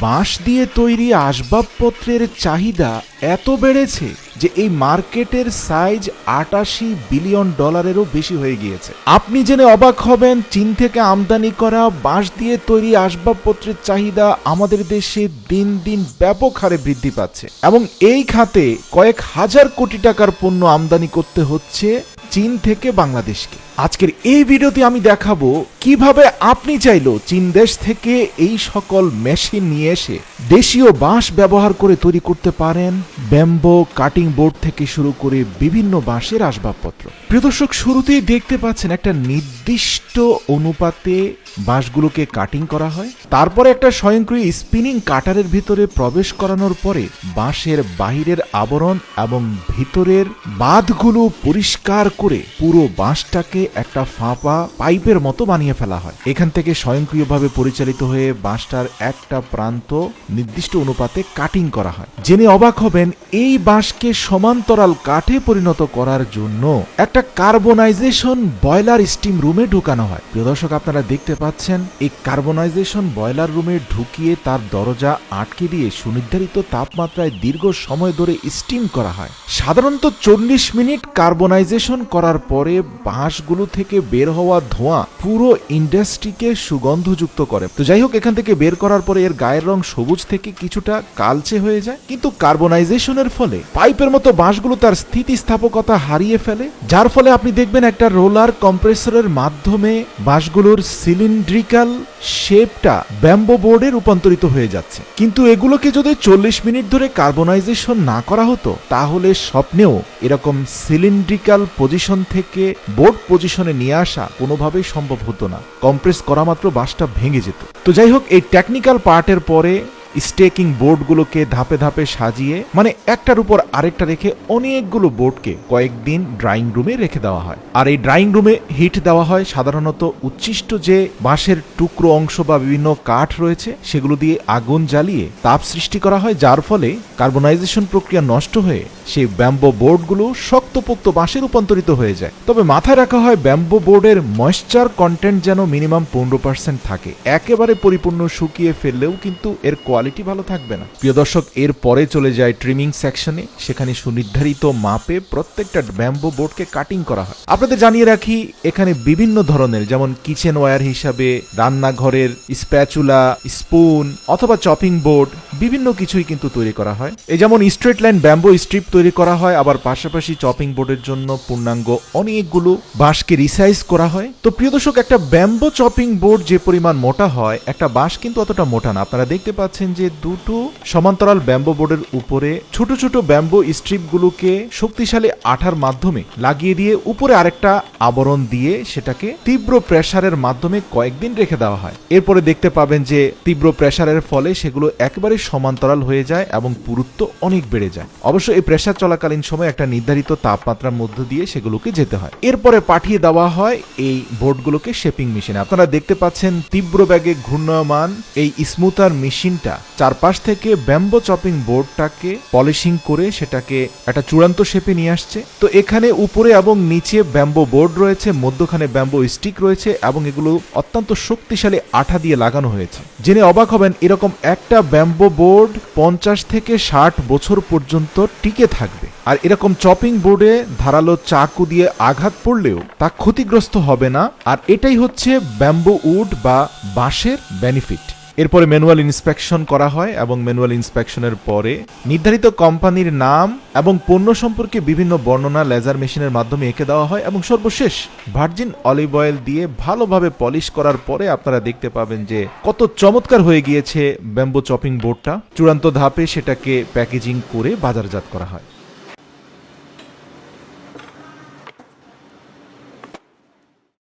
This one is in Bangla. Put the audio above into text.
বাঁশ দিয়ে তৈরি আসবাবপত্রের চাহিদা এত বেড়েছে যে এই মার্কেটের সাইজ ৮৮ বিলিয়ন ডলারেরও বেশি হয়ে গিয়েছে। আপনি জেনে অবাক হবেন, চীন থেকে আমদানি করা বাঁশ দিয়ে তৈরি আসবাবপত্রের চাহিদা আমাদের দেশে দিন দিন ব্যাপক হারে বৃদ্ধি পাচ্ছে এবং এই খাতে কয়েক হাজার কোটি টাকার পণ্য আমদানি করতে হচ্ছে চীন থেকে বাংলাদেশকে। আজকের এই ভিডিওতে আমি দেখাবো কিভাবে আপনি চাইলেও চীন দেশ থেকে এই সকল মেশিন নিয়ে এসে দেশীয় বাঁশ ব্যবহার করে তৈরি করতে পারেন ব্যাম্বো কাটিং বোর্ড থেকে শুরু করে বিভিন্ন বাঁশের আসবাবপত্র। প্রিয় দর্শক, শুরুতেই দেখতে পাচ্ছেন একটা নির্দিষ্ট অনুপাতে বাঁশগুলোকে কাটিং করা হয়, তারপরে একটা স্বয়ংক্রিয় স্পিনিং কাটারের ভিতরে প্রবেশ করানোর পরে বাঁশের বাহিরের আবরণ এবং ভিতরের বাঁধগুলো পরিষ্কার করে পুরো বাঁশটাকে একটা ফাঁপা পাইপের মতো বানিয়ে ফেলা হয়। এখান থেকে স্বয়ংক্রিয়ভাবে পরিচালিত হয়ে বাঁশটার একটা প্রান্ত নির্দিষ্ট অনুপাতে কাটিং করা হয়। জেনে অবাক হবেন, এই বাঁশকে সমান্তরাল কাঠে পরিণত করার জন্য একটা কার্বনাইজেশন বয়লার স্টিম রুমে ঢুকানো হয়। প্রিয় দর্শক, আপনারা দেখতে পাচ্ছেন এই কার্বনাইজেশন বয়লার রুমে ঢুকিয়ে তার দরজা আটকে দিয়ে সুনির্ধারিত তাপমাত্রায় দীর্ঘ সময় ধরে স্টিম করা হয়। সাধারণত 40 মিনিট কার্বনাইজেশন করার পরে বাঁশগুলো থেকে বের হওয়া ধোঁয়া পুরো ইন্ডাস্ট্রিকে সুগন্ধযুক্ত করে। তো যাই হোক, এখান থেকে বের করার পরে এর গায়ের রং সবুজ থেকে কিছুটা কালচে হয়ে যায়, কিন্তু কার্বনাইজেশনের ফলে পাইপের মতো বাঁশগুলো তার স্থিতিস্থাপকতা হারিয়ে ফেলে, যার ফলে আপনি দেখবেন একটা রোলার কম্প্রেসরের মাধ্যমে বাঁশগুলোর সিলিন্ড্রিক্যাল শেপটা ব্যাম্বো বোর্ডে রূপান্তরিত হয়ে যাচ্ছে। কিন্তু এগুলোকে যদি 40 মিনিট ধরে কার্বনাইজেশন না করা হতো, তাহলে স্বপ্নেও এরকম সিলিন্ড্রিক্যাল পজিশন থেকে বোর্ড পজিশনে নিয়ে আসা কোনোভাবেই সম্ভব হতো না। কম্প্রেস করা মাত্র বাঁশটা ভেঙে যেত। তো যাই হোক, এই টেকনিক্যাল পার্টের পরে স্টেকিং বোর্ডগুলোকে ধাপে ধাপে সাজিয়ে, মানে একটার উপর আরেকটা রেখে অনেকগুলো বোর্ডকে কয়েকদিন ড্রাইং রুমে রেখে দেওয়া হয়। আর এই ড্রাইং রুমে হিট দেওয়া হয় সাধারণত উচ্ছিষ্ট যে বাঁশের টুকরো অংশ বা বিভিন্ন কাঠ রয়েছে সেগুলো দিয়ে আগুন জ্বালিয়ে তাপ সৃষ্টি করা হয়, যার ফলে কার্বনাইজেশন প্রক্রিয়া নষ্ট হয়ে সেই ব্যাম্বো বোর্ডগুলো শক্তপোক্ত বাঁশে রূপান্তরিত হয়ে যায়। তবে মাথায় রাখা হয়, ব্যাম্বো বোর্ডের ময়েশ্চার কন্টেন্ট যেন মিনিমাম 15% থাকে। একেবারে পরিপূর্ণ শুকিয়ে ফেললেও কিন্তু এর কোয়ালিটি ভালো থাকবে না। প্রিয় দর্শক, এর পরে চলে যায় ট্রিমিং সেকশনে। সেখানে সুনির্ধারিত মাপে প্রত্যেকটা ব্যাম্বো বোর্ডকে কাটিং করা হয়। আপনাদের জানিয়ে রাখি, এখানে বিভিন্ন ধরনের, যেমন কিচেন ওয়্যার হিসাবে রান্নাঘরের স্প্যাচুলা, স্পুন অথবা চপিং বোর্ড, বিভিন্ন কিছুই কিন্তু তৈরি করা হয়। এই যেমন স্ট্রেট লাইন ব্যাম্বো স্ট্রিপ তৈরি করা হয়, আবার পাশাপাশি চপিং বোর্ডের জন্য পূর্ণাঙ্গ অনেকগুলো বাঁশকে রিসাইজ করা হয়। তো প্রিয় দর্শক, একটা ব্যাম্বো চপিং বোর্ড যে পরিমাণ মোটা হয়, একটা বাঁশ কিন্তু অতটা মোটা না। আপনারা দেখতে পাচ্ছেন যে দুটো সমান্তরাল ব্যাম্বো বোর্ডের উপরে ছোট ছোট ব্যাম্বো স্ট্রিপগুলোকে শক্তিশালী আঠার মাধ্যমে লাগিয়ে দিয়ে উপরে আরেকটা আবরণ দিয়ে সেটাকে তীব্র প্রেসারের মাধ্যমে কয়েকদিন রেখে দেওয়া হয়। এরপরে দেখতে পাবেন যে তীব্র প্রেসারের ফলে সেগুলো একেবারে সমান্তরাল হয়ে যায় এবং পুরুত্ব অনেক বেড়ে যায়। অবশ্য এই প্রেসার চলাকালীন সময় একটা নির্ধারিত তাপমাত্রার মধ্য দিয়ে সেগুলোকে যেতে হয়। এরপরে পাঠিয়ে দেওয়া হয় এই বোর্ডগুলোকে শেপিং মেশিনে। আপনারা দেখতে পাচ্ছেন তীব্র বেগে ঘূর্ণায়মান এই স্মুথার মেশিনটা চারপাশ থেকে ব্যাম্বো চপিং বোর্ডটাকে পলিশিং করে সেটাকে একটা চূড়ান্ত শেপে নিয়ে আসছে। তো এখানে উপরে এবং নিচে ব্যাম্বো বোর্ড রয়েছে, মধ্যখানে ব্যাম্বো স্টিক রয়েছে এবং এগুলো অত্যন্ত শক্তিশালী আঠা দিয়ে লাগানো হয়েছে। জেনে অবাক হবেন, এরকম একটা ব্যাম্বো বোর্ড 50 থেকে 60 বছর পর্যন্ত টিকে থাকবে। আর এরকম চপিং বোর্ডে ধারালো চাকু দিয়ে আঘাত পড়লেও তা ক্ষতিগ্রস্ত হবে না। আর এটাই হচ্ছে ব্যাম্বো উড বা বাঁশের বেনিফিট। এরপরে ম্যানুয়াল ইন্সপেকশন করা হয় এবং ম্যানুয়াল ইন্সপেকশনের পরে নির্ধারিত কোম্পানির নাম এবং পণ্য সম্পর্কে বিভিন্ন বর্ণনা লেজার মেশিনের মাধ্যমে এঁকে দেওয়া হয় এবং সর্বশেষ ভার্জিন অলিভ অয়েল দিয়ে ভালোভাবে পলিশ করার পরে আপনারা দেখতে পাবেন যে কত চমৎকার হয়ে গিয়েছে ব্যাম্বো চপিং বোর্ডটা। চূড়ান্ত ধাপে সেটাকে প্যাকেজিং করে বাজারজাত করা হয়।